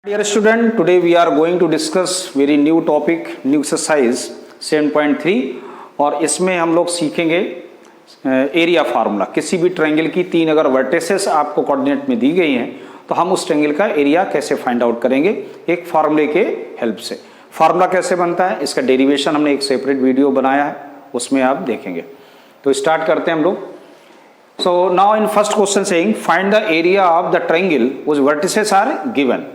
Dear student, today we are going to discuss very new topic, new exercise 7.3 और इसमें हम लोग सीखेंगे एरिया फार्मूला। किसी भी ट्रायंगल की तीन अगर वर्टिसेस आपको कोऑर्डिनेट में दी गई हैं तो हम उस ट्रायंगल का एरिया कैसे फाइंड आउट करेंगे एक फार्मूले के हेल्प से। फार्मूला कैसे बनता है इसका डेरिवेशन हमने एक सेपरेट वीडियो बनाया है, उसमें आप देखेंगे। तो स्टार्ट करते हैं हम लोग। So now in first question saying find the area of the triangle whose vertices are given.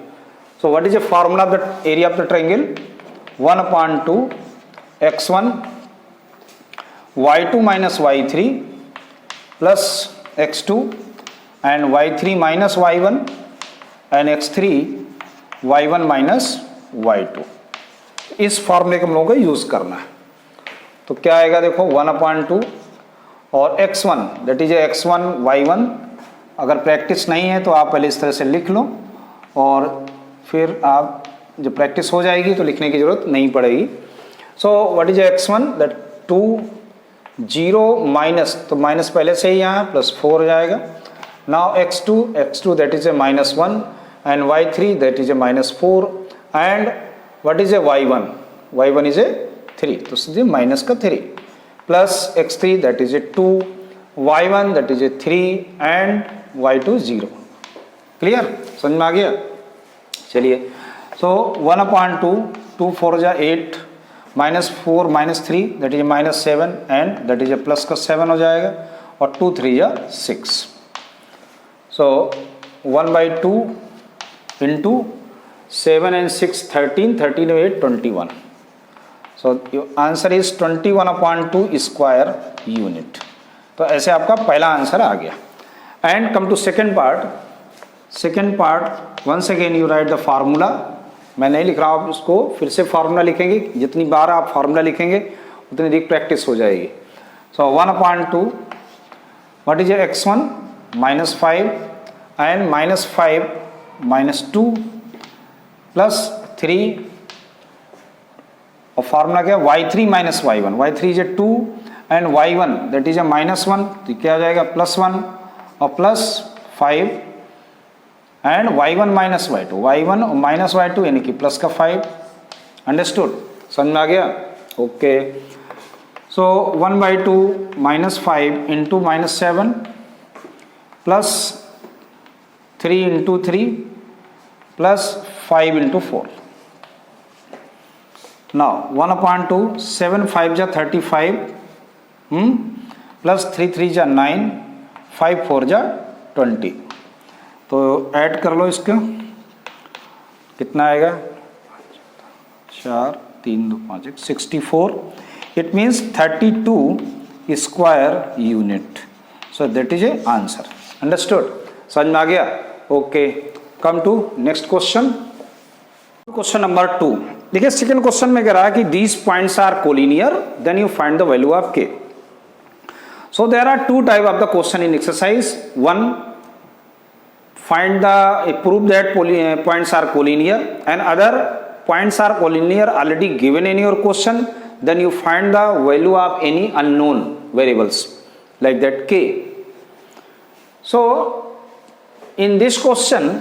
So what is the formula of the area of the triangle? 1 upon 2 x1 y2 minus y3 plus x2 and y3 minus y1 and x3 y1 minus y2। इस फॉर्मूले को हम लोगों को use करना है। तो क्या आएगा देखो 1 upon 2 और x1 that is x1 y1। अगर प्रैक्टिस नहीं है तो आप पहले इस तरह से लिख लो और फिर आप जब प्रैक्टिस हो जाएगी तो लिखने की जरूरत नहीं पड़ेगी। So what is x1 that 2 0 minus, तो माइनस पहले से ही यहाँ प्लस 4 हो जाएगा। Now x2 that is A -1 and y3 that is A -4 and what is a y1 is a 3, तो सीधे माइनस का 3 plus x3 that is A 2 y1 that is A 3 and y2 0। Clear, समझ में आ गया? चलिए, सो 1 upon 2 2 4 जा 8 -4 -3 that is -7 and that is A plus का 7 हो जाएगा और 2 3 जा 6। सो 1/2 into 7 and 6 13 13 8 21। So your answer is 21 upon 2 square unit। तो ऐसे आपका पहला आंसर आ गया। And come to second part once again you write the formula. मैं नहीं लिख रहा हूँ, आप उसको फिर से फार्मूला लिखेंगे। जितनी बार आप फार्मूला लिखेंगे उतनी अधिक प्रैक्टिस हो जाएगी। सो 1 upon 2 what is x1 -5 and -5 -2 plus 3 और फार्मूला क्या है y3 minus y1। y3 is a 2 and y1 that is ए -1, तो क्या आ जाएगा +1 और plus 5 and y1 minus y2 y1 और माइनस y2 यानी कि प्लस का 5। अंडरस्टूड, समझ में आ गया? ओके, सो 1/2 -5 into -7 plus 3 into 3 plus 5 into 4। Now 1 upon 2 7 5 जा 35 प्लस 3 3 जा 9 5 4 जा 20। तो ऐड कर लो इसका, कितना आएगा 4 3 2 5 1 64। It means 32 square unit. So that is a answer. Understood, समझ में आ गया? Okay, come to next question. Question number 2 देखिए, सेकेंड क्वेश्चन में कह रहा है कि these points are collinear then you find the value of K. So there are two type of the question in exercise. One, find the prove that points are collinear and other points are collinear already given in your question, then you find the value of any unknown variables like that K. So in this question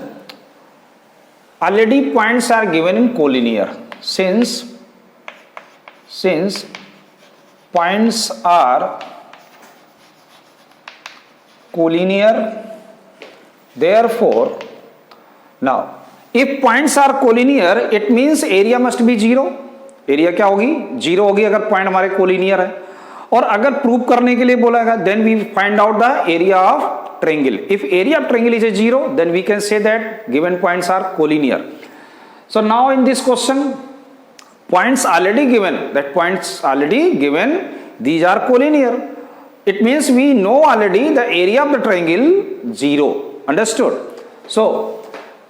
already points are given in collinear since points are collinear, therefore now if points are collinear it means area must be 0। Area क्या होगी 0 होगी अगर point हमारे collinear है। और अगर prove करने के लिए बोला then we find out the area of triangle। If area of triangle is a 0, then we can say that given points are collinear। So now in this question, points already given, these are collinear। It means we know already the area of the triangle 0। Understood? So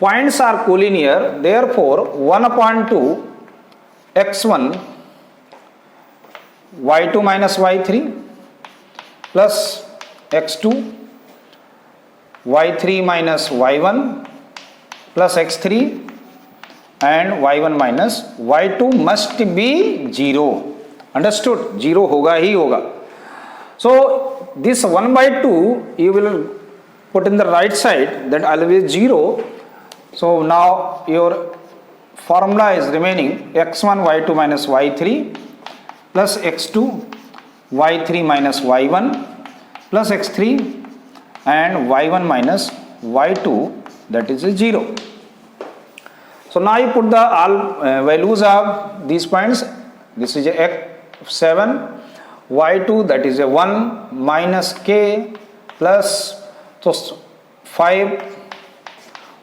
points are collinear, therefore 1 upon 2 x1 y2 minus y3 plus x2 y3 minus y1 plus x3 and y1 minus y2 must be 0। Understood? 0 होगा ही होगा। So this 1/2 you will put in the right side, that always 0 So now your formula is remaining x1 y2 minus y3 plus x2 y3 minus y1 plus x3 and y1 minus y2, that is a 0. So now you put the all values of these points. This is a x7, y2 that is a 1 minus k plus so 5,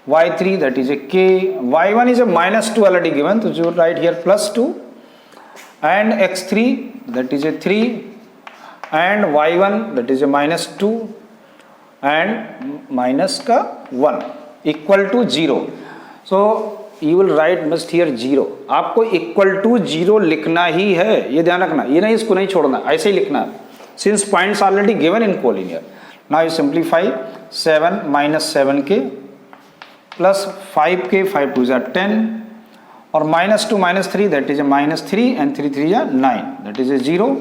y3 that is a k, y1 is a minus 2 already given, so you write here plus 2, and x3 that is a 3, and y1 that is a minus 2 and minus का 1 equal to 0. So you will write must here 0. आपको equal to 0 लिखना ही है, ये ध्यान रखना, ये नहीं इसको नहीं छोड़ना, ऐसे ही लिखना है. Since points already given in collinear. Now you simplify 7 minus 7k plus 5k, 5 2s are 10, और minus 2 minus 3 that is a minus 3 and 3 3 are 9, that is a 0.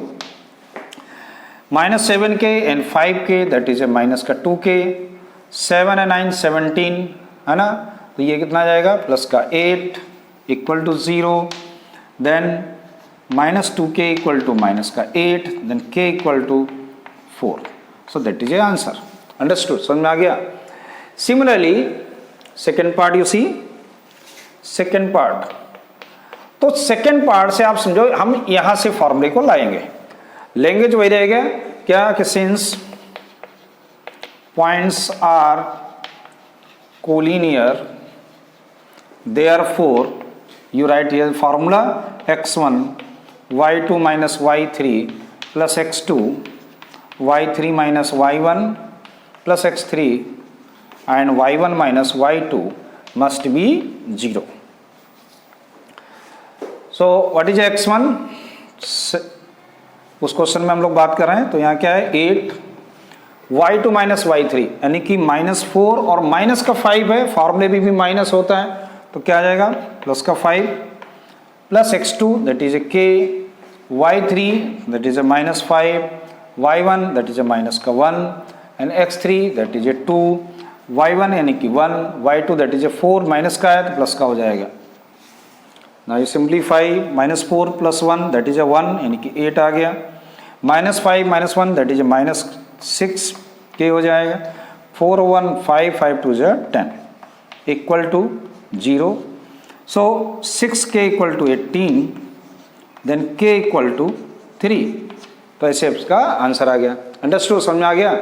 Minus 7k and 5k that is a minus का 2k, 7 and 9 17 है ना, तो ये कितना जाएगा plus का 8 equal to 0, then minus 2k equal to minus का 8, then k equal to 4. So that is a answer. Understood, समझ में आ गया. Similarly second part you see, second part, तो सेकेंड पार्ट से आप समझो हम यहां से फॉर्मूले को लाएंगे. लैंग्वेज वही रहेगा क्या कि since points are collinear therefore you write here formula x1 y2 minus y3 plus x2 y3 minus y1 plus x3 and y1 minus y2 must be 0. So what is x1? उस question में हम लोग बात कर रहे हैं, तो यहाँ क्या है 8 y2 माइनस y3 यानी कि -4 और माइनस का 5 है, फॉर्मूले भी माइनस होता है, तो क्या आ जाएगा प्लस का 5 plus x2 that is A k, y3 that is A minus 5, y1 that is A minus का 1 and x3 that is A 2, y1 यानी कि 1, y2 that is A 4 minus का है तो प्लस का हो जाएगा. Now you simplify -4 plus 1 that is ए 1 यानी कि 8 आ गया, -5 minus 1 that is A minus 6 k हो जाएगा, 4 1 5 5 2 10 equal to 0. So 6k equal to 18, then k equal to 3. तो ऐसे इसका आंसर आ गया. अंडरस्टूड, समझ में आ गया.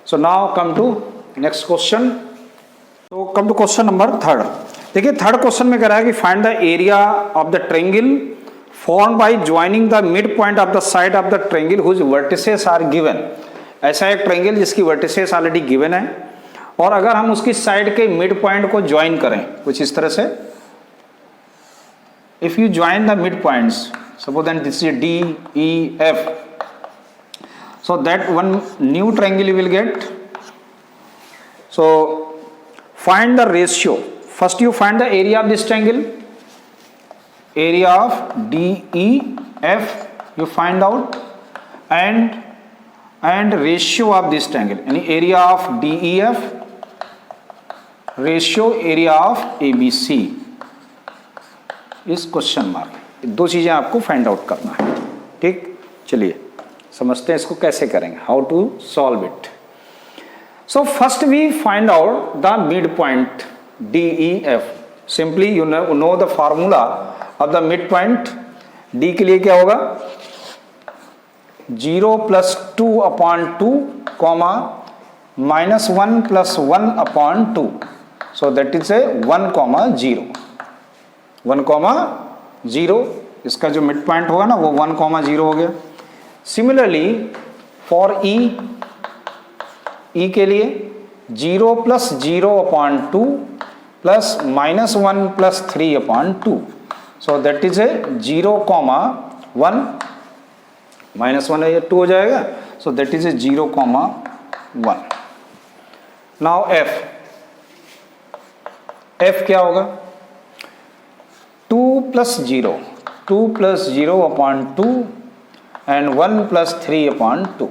So now come to next question. तो कम टू क्वेश्चन नंबर 3. देखिए थर्ड क्वेश्चन में कह रहा है कि find the area of the triangle formed by joining the mid point of the side of the triangle whose vertices are given. ऐसा एक triangle जिसकी वर्टिसेस ऑलरेडी गिवन है, और अगर हम उसकी साइड के मिड पॉइंट को ज्वाइन करें कुछ इस तरह से, if you join the mid points suppose that this is D E F, so that one new triangle you will get. So find the ratio. First you find the area of this triangle, area of D E F you find out, and ratio of this triangle यानी area of DEF ratio area of ABC इस question mark. दो चीजें आपको find out करना है. ठीक, चलिए समझते हैं इसको कैसे करेंगे, how to solve it. So first we find out the mid point DEF. Simply you know the formula of the mid point. D के लिए क्या होगा 0 + 2/2 comma -1 + 1/2. So that is a 1,0. 1,0 इसका जो मिड पॉइंट होगा ना वो 1,0 हो गया. सिमिलरली फॉर ई के लिए 0 + 0/2 plus -1 + 3/2. So that is a 0,1 -1 है, 2 हो जाएगा. So that is a 0,1. Now f क्या होगा 2 + 0 + 0/2 and 1 + 3/2.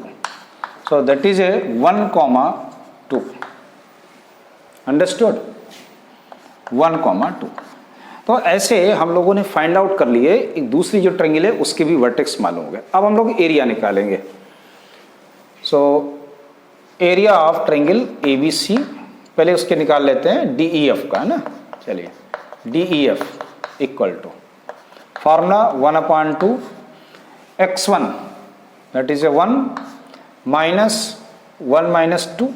So that is a 1,2. Understood? 1,2। तो ऐसे हम लोगों ने फाइंड आउट कर लिए एक दूसरी जो ट्रायंगल है उसके भी वर्टेक्स मालूम हो गए। अब हम लोग एरिया निकालेंगे। सो एरिया ऑफ ट्रायंगल ABC, पहले उसके निकाल लेते हैं DEF का, है ना। चलिए DEF equal to formula 1/2 x1 that is 1 minus 1 minus 2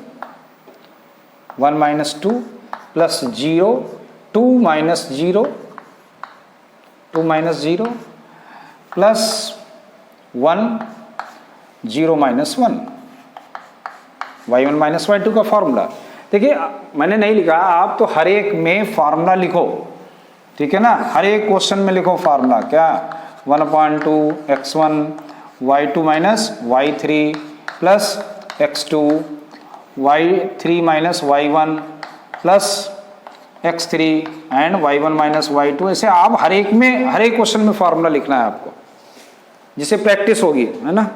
plus 0 2 minus 0 plus 1 0 minus 1 y1 minus y2 का फॉर्मूला। देखिए मैंने नहीं लिखा, आप तो हर एक में फॉर्मूला लिखो, ठीक है ना। हर एक क्वेश्चन में लिखो फॉर्मूला। क्या 1/2 x1 y2 minus y3 plus x2 y3 minus y1 plus x3 and y1 minus y2। ऐसे आप हर एक क्वेश्चन में फॉर्मूला लिखना है आपको, जिससे प्रैक्टिस होगी, है ना।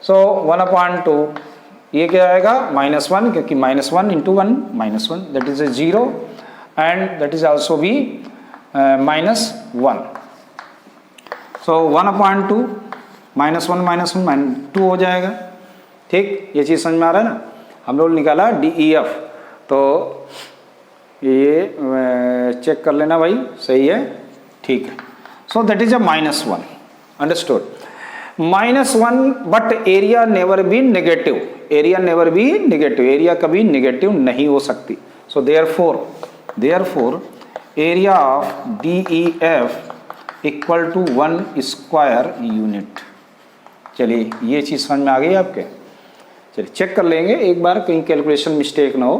सो 1/2 ये क्या आएगा -1, क्योंकि -1 into 1 -1 that is 0 and that is also भी -1। सो 1/2 -1 -2 हो जाएगा। ठीक, ये चीज़ समझ में आ रहा है ना। हम लोग निकाला DEF, तो ये चेक कर लेना भाई, सही है, ठीक है। So that is -1, understood. -1 but area never be negative, area कभी नेगेटिव नहीं हो सकती। So therefore area of DEF equal to 1 square unit. चलिए ये चीज़ समझ में आ गई आपके। चलिए चेक कर लेंगे एक बार, कहीं कैलकुलेशन मिस्टेक ना हो,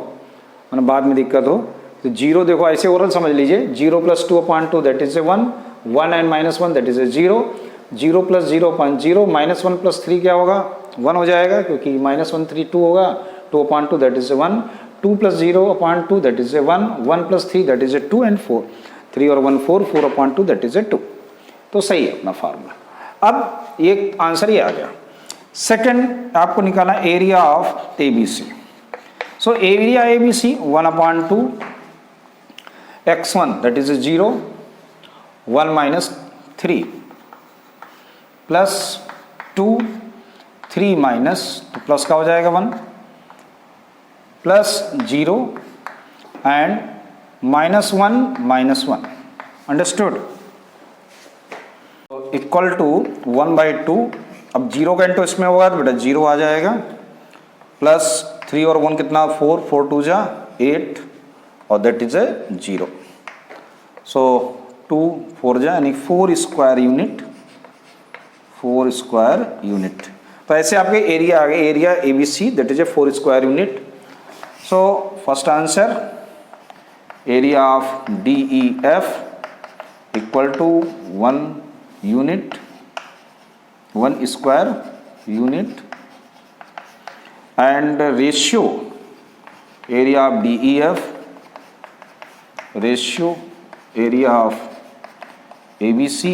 वरना बाद में दिक्कत हो। तो 0 देखो ऐसे ओरल समझ लीजिए, 0 plus 2/2 that is 1 and -1 that is 0 plus 0/0 -1 plus 3 क्या होगा 1 हो जाएगा, क्योंकि -1 3 2 होगा, 2/2 that is 1, 2 plus 0/2 that is 1, 1 plus 3 that is 2 and 4, 3 और 1 4, 4/2 दैट इज 2। तो सही है अपना फार्मूला। अब ये आंसर ही आ गया। सेकंड आपको निकालना area of ABC। So area ABC 1/2 x1 that is 0 1 minus 3 plus 2 3 minus, तो प्लस का हो जाएगा 1 plus 0 and -1 understood, equal to 1/2। अब 0 का इंटू इसमें होगा तो बेटा 0 आ जाएगा, प्लस 3 और 1 कितना 4, 4 2 जा 8 और दैट इज 0। सो 2 4 जा यानी 4 स्क्वायर यूनिट। तो ऐसे आपके एरिया आ गए, area ABC that is 4 square unit. So first answer area of DEF equal to 1 unit, 1 square unit, and ratio area of DEF, ratio area of ABC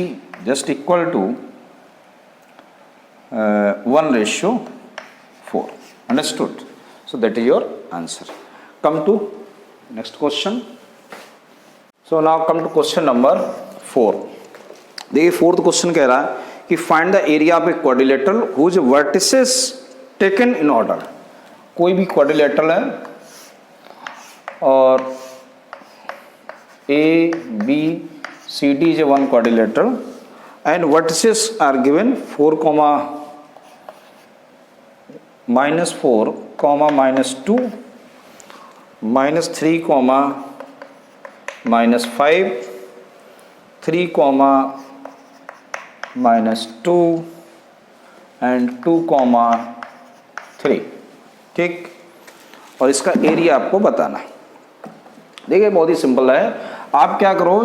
just equal to 1/4. Understood? So that is your answer. Come to next question. So now come to question number 4. देखिए fourth question कह रहा है कि find the area of a quadrilateral whose vertices taken in order. कोई भी quadrilateral है और ABCD is one quadrilateral and vertices are given 4, -4, -2, -3, -5, 3, -2 and 2, 3। ठीक, और इसका एरिया आपको बताना है। देखिए बहुत ही सिंपल है, आप क्या करो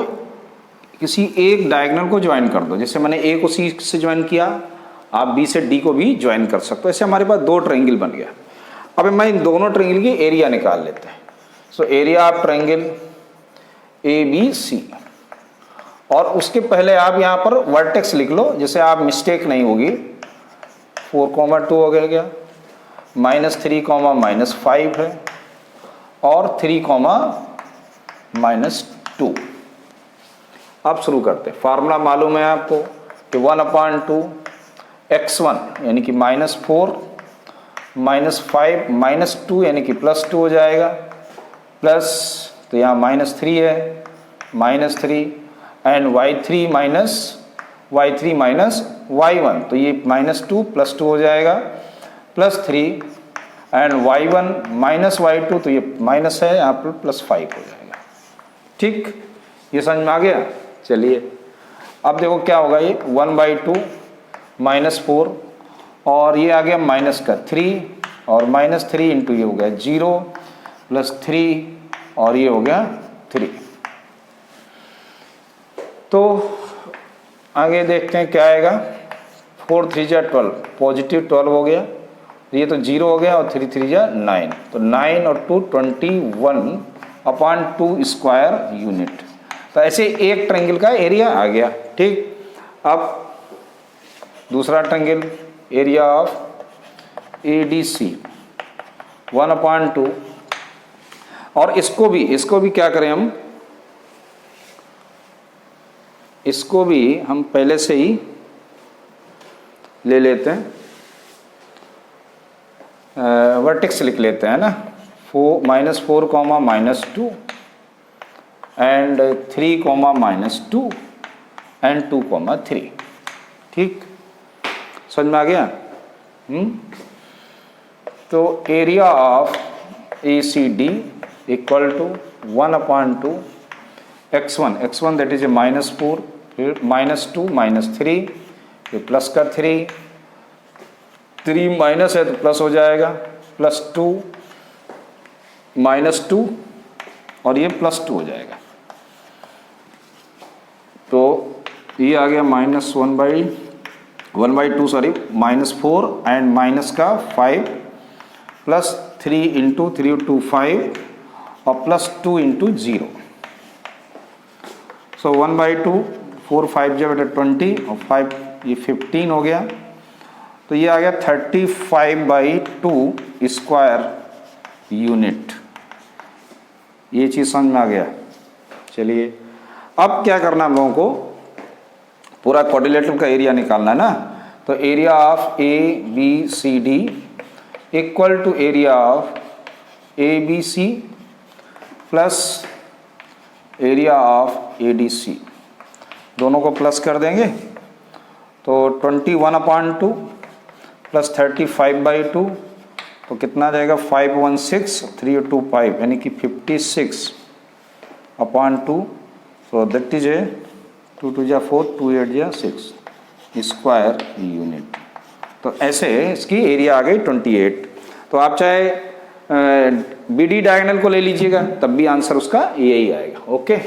किसी एक डायगोनल को ज्वाइन कर दो। जैसे मैंने A को C से ज्वाइन किया, आप B से D को भी ज्वाइन कर सकते हो। ऐसे हमारे पास 2 ट्रायंगल बन गया। अब मैं इन दोनों ट्रायंगल की एरिया निकाल लेते हैं। सो एरिया ऑफ ट्रायंगल ABC, और उसके पहले आप यहाँ पर वर्टेक्स लिख लो, जिससे आप मिस्टेक नहीं होगी। 4, 2 हो गया, -3, -5 है, और 3, -2। अब शुरू करते हैं। फार्मूला मालूम है आपको कि 1/2 x1 यानी कि -4 -5 -2 यानी कि +2 हो जाएगा, प्लस तो यहाँ -3 है, -3 एंड y3 माइनस y1 तो ये -2 +2 हो जाएगा, +3 एंड y1 माइनस y2 तो ये माइनस है यहाँ पर, +5 हो जाएगा। ठीक, ये समझ में आ गया। चलिए अब देखो क्या होगा, ये 1/2 -4 और ये आ गया -3 और -3 इंटू ये हो गया 0 +3 और ये हो गया 3। तो आगे देखते हैं क्या आएगा। 4 3 जा 12, पॉजिटिव 12 हो गया, ये तो 0 हो गया और 3 3 जा 9, तो 9 और 2 21/2 स्क्वायर यूनिट। तो ऐसे एक ट्रायंगल का एरिया आ गया। ठीक, अब दूसरा ट्रायंगल, एरिया ऑफ ADC 1/2 और इसको भी क्या करें हम, इसको भी हम पहले से ही ले लेते हैं, वर्टेक्स लिख लेते हैं ना, -4, -2 एंड 3, -2 एंड 2, 3। ठीक, समझ में आ गया। तो area of ACD equal to 1/2 x1 that is -4, फिर -2 -3 फिर प्लस का 3 माइनस है तो प्लस हो जाएगा, +2 -2 और ये +2 हो जाएगा। तो ये आ गया -1/2 सॉरी -4 एंड माइनस का 5 +3 इंटू 3 2 5 और +2 इंटू 0। सो 1/2 4 5 जब 20 और 5 ये 15 हो गया, तो ये आ गया 35/2 स्क्वायर यूनिट। ये चीज़ समझ में आ गया। चलिए अब क्या करना हम लोगों को, पूरा क्वाड्रिलेटरल का एरिया निकालना है ना। तो area of ABCD equal to area of ABC plus area of ADC, दोनों को प्लस कर देंगे तो 21/2 प्लस 35/2 तो कितना आ जाएगा 516, 3 2 5 यानी कि 56/2। सो दैट इज 2 2 जा 4 2 8 जा 6 स्क्वायर यूनिट। तो ऐसे इसकी एरिया आ गई 28। तो आप चाहे BD डायगोनल को ले लीजिएगा तब भी आंसर उसका यही आएगा। Okay,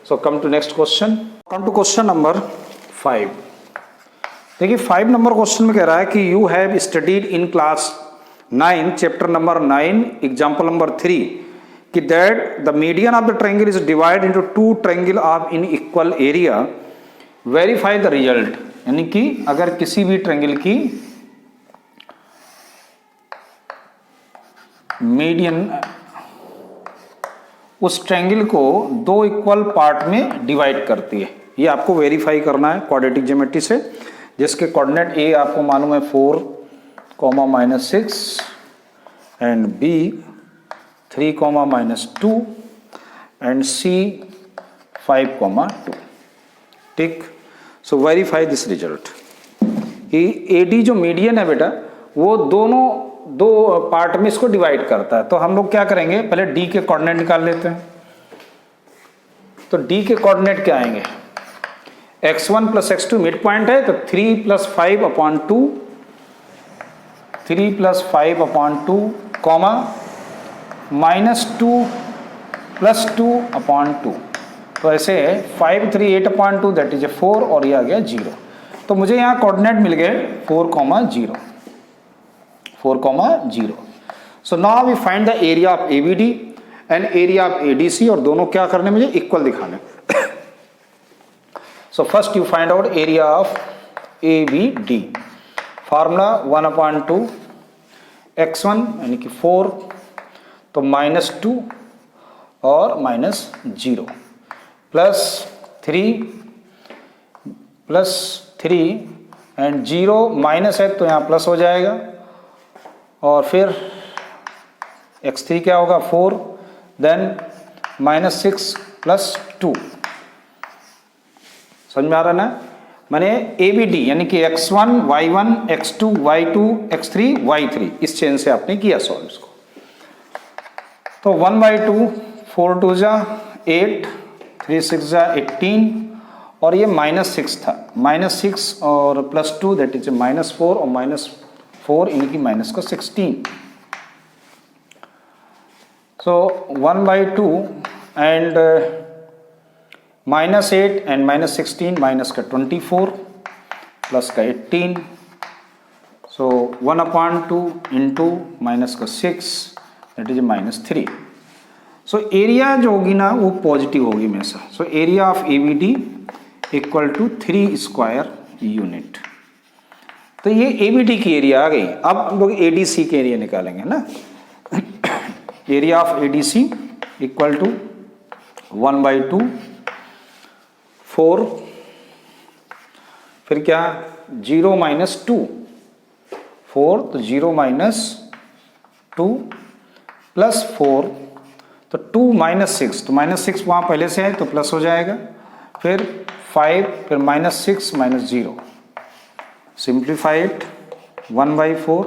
so come to next question, come to question number 5। देखिए 5 नंबर क्वेश्चन में कह रहा है कि you have studied in class 9 chapter number 9 example number 3 कि that the median of the triangle is divide into 2 triangle of in equal area, verify the result. यानी कि अगर किसी भी ट्रायंगल की मीडियन उस ट्रायंगल को 2 इक्वल पार्ट में डिवाइड करती है, ये आपको वेरीफाई करना है क्वाड्रेटिक ज्योमेट्री से, जिसके कोऑर्डिनेट A आपको मालूम है 4, -6 एंड B 3, -2 एंड C 5, 2। ठीक, सो वेरीफाई दिस रिजल्ट। AD जो मीडियन है बेटा वो दोनों 2 पार्ट में इसको डिवाइड करता है। तो हम लोग क्या करेंगे, पहले D के कोऑर्डिनेट निकाल लेते हैं। तो D के कोऑर्डिनेट क्या आएंगे, x1 + x2 मिड पॉइंट है तो 3 + 5/2 3 + 5/2 कॉमा -2 + 2/2। तो ऐसे 5 3 8/2 दैट इज 4 और ये आ गया 0। तो मुझे यहाँ कोऑर्डिनेट मिल गए 4, 0 4, 0। So now we find the area of ABD and area of ADC और दोनों क्या करने मुझे इक्वल दिखाने। So first you find out area of ABD। Formula 1/2 x1 यानी कि 4 तो -2 और -0 +3 एंड 0 माइनस है तो यहाँ प्लस हो जाएगा, और फिर x3 क्या होगा 4, देन -6 + 2। समझ में आ रहा ना? मैंने ABD यानी कि x1 y1 x2 y2 x3 y3 इस चेन से आपने किया सॉल्व इसको। तो 1/2 4 2 जा 8 3 6 जा 18 और ये -6 था, -6 और +2 दैट इज -4 और -4 इनकी माइनस का 16। सो 1/2 एंड -8 एंड -16 माइनस का 24 प्लस का 18, सो 1/2 इंटू माइनस का 6 दैट इज -3। सो एरिया जो होगी ना वो पॉजिटिव होगी हमेशा। So area of ABD equal to 3 square unit. तो ये ABD की एरिया आ गई। अब हम लोग ADC के एरिया निकालेंगे ना। Area of ADC equal to 1/2 4, फिर क्या 0 - 2 4 तो 0 - 2 प्लस 4 तो 2 - 6 तो -6 वहाँ पहले से है तो प्लस हो जाएगा, फिर 5 फिर -6 - 0 सिंप्लीफाइड 1/4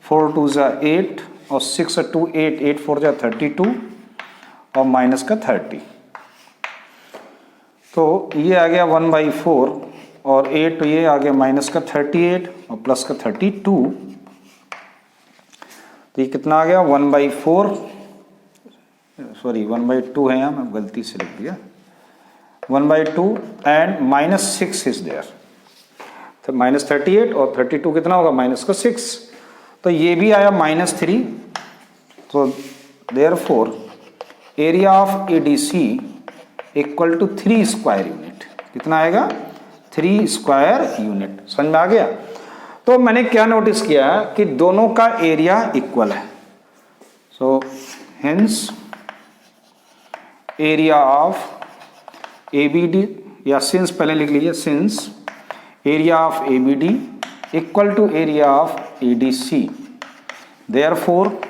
4 2 जा 8 और 6 और 2 8 8 4 जा 32 और माइनस का 30। तो ये आ गया 1/4 और 8 ये आ गया माइनस का 38 और प्लस का 32। तो ये कितना आ गया 1/4 सॉरी 1/2 है यहाँ, मैं गलती से लिख दिया 1/2 एंड -6 इज देयर। तो -38 और 32 कितना होगा माइनस का 6। तो ये भी आया -3। तो therefore area of ADC equal to 3 square unit. कितना आएगा 3 स्क्वायर यूनिट। समझ में आ गया? तो मैंने क्या नोटिस किया कि दोनों का एरिया इक्वल है। So hence area of ABD या सिंस पहले लिख लीजिए, since area of ABD equal to area of ADC, therefore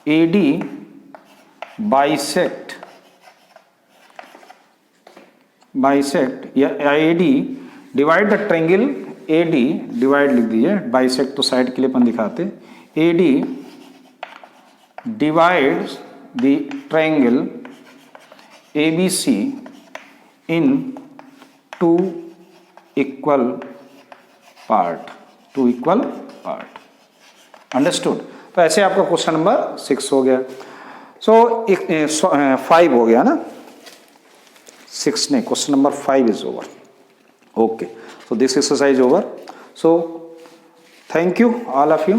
AD bisect या AD divide the triangle AD divide लिख दीजिए, बाइसेक्ट तो साइड के लिए अपन दिखाते, AD divides the triangle ABC in 2 equal part. Understood? तो ऐसे आपका क्वेश्चन नंबर 6 हो गया। सो 5 हो गया ना, 6 नहीं, question number 5 is over. Okay, so this exercise over. So thank you all of you.